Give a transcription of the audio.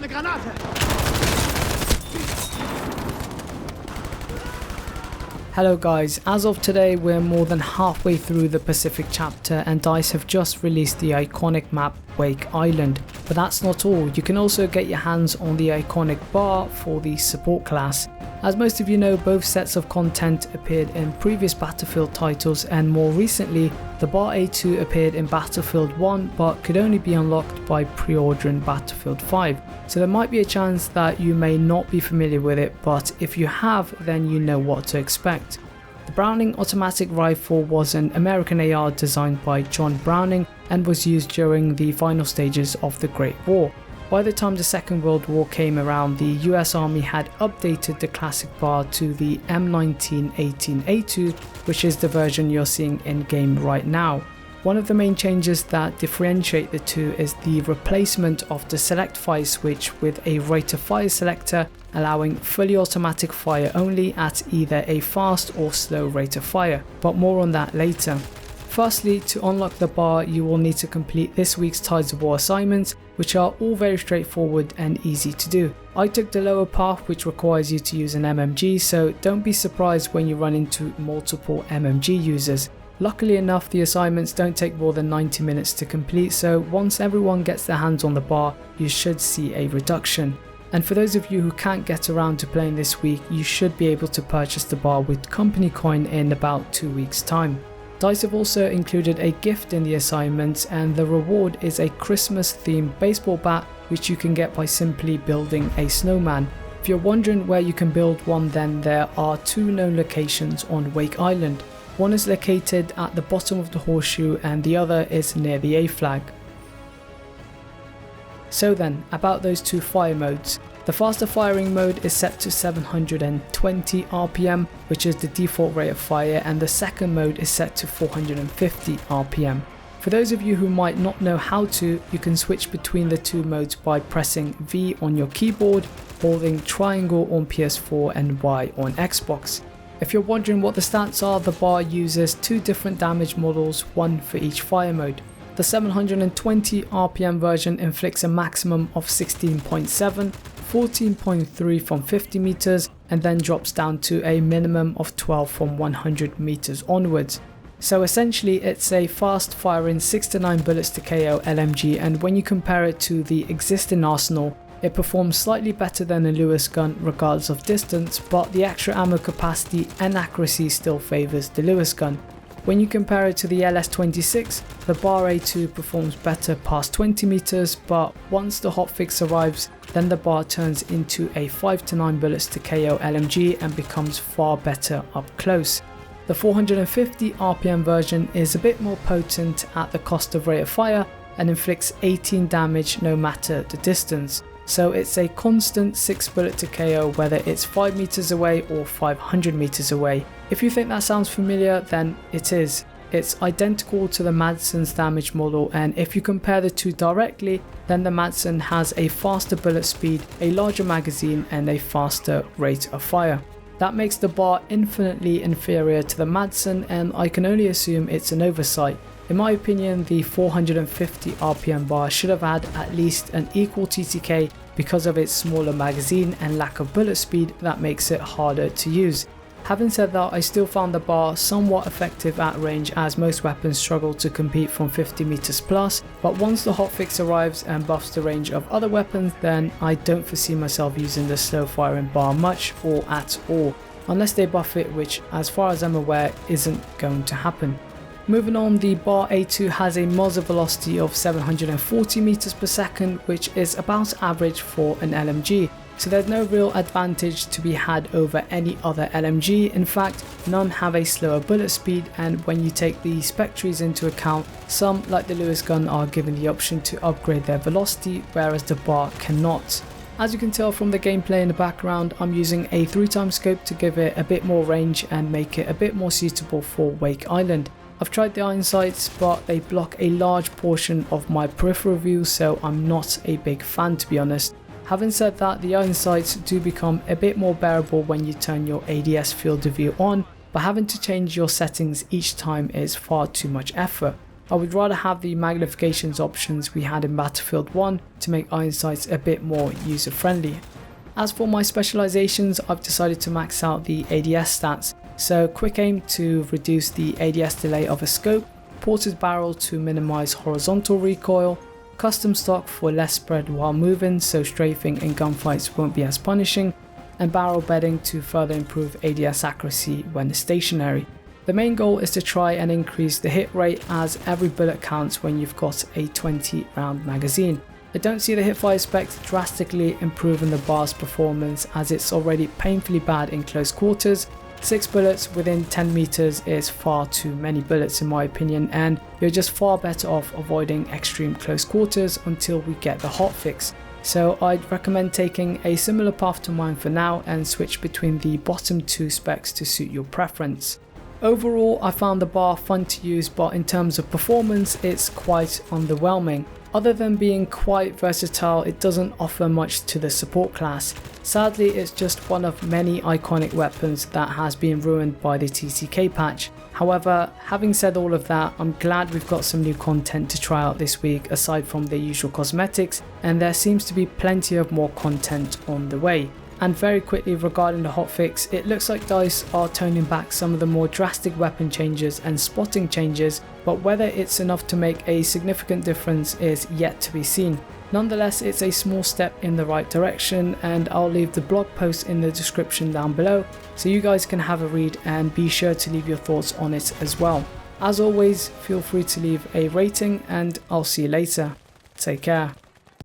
eine Granate! Hello guys, as of today we're more than halfway through the Pacific chapter and DICE have just released the iconic map Wake Island. But that's not all, you can also get your hands on the iconic BAR for the support class. As most of you know, both sets of content appeared in previous Battlefield titles, and more recently the BAR A2 appeared in Battlefield 1 but could only be unlocked by pre-ordering Battlefield 5. So there might be a chance that you may not be familiar with it, but if you have, then you know what to expect. The Browning automatic rifle was an American AR designed by John Browning and was used during the final stages of the Great War. By the time the Second World War came around, the US Army had updated the classic BAR to the M1918A2, which is the version you're seeing in game right now. One of the main changes that differentiate the two is the replacement of the select fire switch with a rate of fire selector, allowing fully automatic fire only at either a fast or slow rate of fire, but more on that later. Firstly, to unlock the BAR you will need to complete this week's Tides of War assignments, which are all very straightforward and easy to do. I took the lower path, which requires you to use an LMG, so don't be surprised when you run into multiple LMG users. Luckily enough, the assignments don't take more than 90 minutes to complete, so once everyone gets their hands on the BAR you should see a reduction. And for those of you who can't get around to playing this week, you should be able to purchase the BAR with company coin in about 2 weeks time. DICE have also included a gift in the assignments, and the reward is a Christmas themed baseball bat which you can get by simply building a snowman. If you're wondering where you can build one, then there are two known locations on Wake Island. One is located at the bottom of the horseshoe and the other is near the A flag. So then, about those two fire modes. The faster firing mode is set to 720 RPM, which is the default rate of fire, and the second mode is set to 450 RPM. For those of you who might not know how to, you can switch between the two modes by pressing V on your keyboard, holding triangle on PS4 and Y on Xbox. If you're wondering what the stats are, the BAR uses two different damage models, one for each fire mode. The 720 RPM version inflicts a maximum of 16.7, 14.3 from 50 meters, and then drops down to a minimum of 12 from 100 meters onwards. So essentially it's a fast firing 6 to 9 bullets to KO LMG, and when you compare it to the existing arsenal, it performs slightly better than a Lewis gun regardless of distance, but the extra ammo capacity and accuracy still favours the Lewis gun. When you compare it to the LS26, the BAR A2 performs better past 20 meters, but once the hotfix arrives, then the BAR turns into a 5 to 9 bullets to KO LMG and becomes far better up close. The 450 RPM version is a bit more potent at the cost of rate of fire and inflicts 18 damage no matter the distance. So it's a constant 6 bullet to KO whether it's 5 meters away or 500 meters away. If you think that sounds familiar, then it is. It's identical to the Madsen's damage model, and if you compare the two directly, then the Madsen has a faster bullet speed, a larger magazine and a faster rate of fire. That makes the BAR infinitely inferior to the Madsen, and I can only assume it's an oversight. In my opinion, the 450 RPM BAR should have had at least an equal TTK because of its smaller magazine and lack of bullet speed that makes it harder to use. Having said that, I still found the BAR somewhat effective at range, as most weapons struggle to compete from 50 meters plus, but once the hotfix arrives and buffs the range of other weapons, then I don't foresee myself using the slow firing BAR much or at all, unless they buff it, which as far as I'm aware isn't going to happen. Moving on, the BAR A2 has a muzzle velocity of 740 meters per second, which is about average for an LMG. So there's no real advantage to be had over any other LMG. In fact, none have a slower bullet speed, and when you take the spec trees into account, some like the Lewis gun are given the option to upgrade their velocity, whereas the BAR cannot. As you can tell from the gameplay in the background, I'm using a 3x scope to give it a bit more range and make it a bit more suitable for Wake Island. I've tried the iron sights, but they block a large portion of my peripheral view, so I'm not a big fan, to be honest. Having said that, the iron sights do become a bit more bearable when you turn your ADS field of view on, but having to change your settings each time is far too much effort. I would rather have the magnifications options we had in Battlefield 1 to make iron sights a bit more user friendly. As for my specializations, I've decided to max out the ADS stats, so quick aim to reduce the ADS delay of a scope, ported barrel to minimize horizontal recoil, custom stock for less spread while moving so strafing in gunfights won't be as punishing, and barrel bedding to further improve ADS accuracy when stationary. The main goal is to try and increase the hit rate, as every bullet counts when you've got a 20 round magazine. I don't see the hipfire spec drastically improving the BAR's performance, as it's already painfully bad in close quarters. 6 bullets within 10 meters is far too many bullets in my opinion, and you're just far better off avoiding extreme close quarters until we get the hotfix. So I'd recommend taking a similar path to mine for now and switch between the bottom 2 specs to suit your preference. Overall, I found the BAR fun to use, but in terms of performance it's quite underwhelming. Other than being quite versatile, it doesn't offer much to the support class. Sadly, it's just one of many iconic weapons that has been ruined by the TCK patch. However, having said all of that, I'm glad we've got some new content to try out this week aside from the usual cosmetics, and there seems to be plenty of more content on the way. And very quickly regarding the hotfix, it looks like DICE are toning back some of the more drastic weapon changes and spotting changes, but whether it's enough to make a significant difference is yet to be seen. Nonetheless, it's a small step in the right direction, and I'll leave the blog post in the description down below so you guys can have a read and be sure to leave your thoughts on it as well. As always, feel free to leave a rating and I'll see you later. Take care.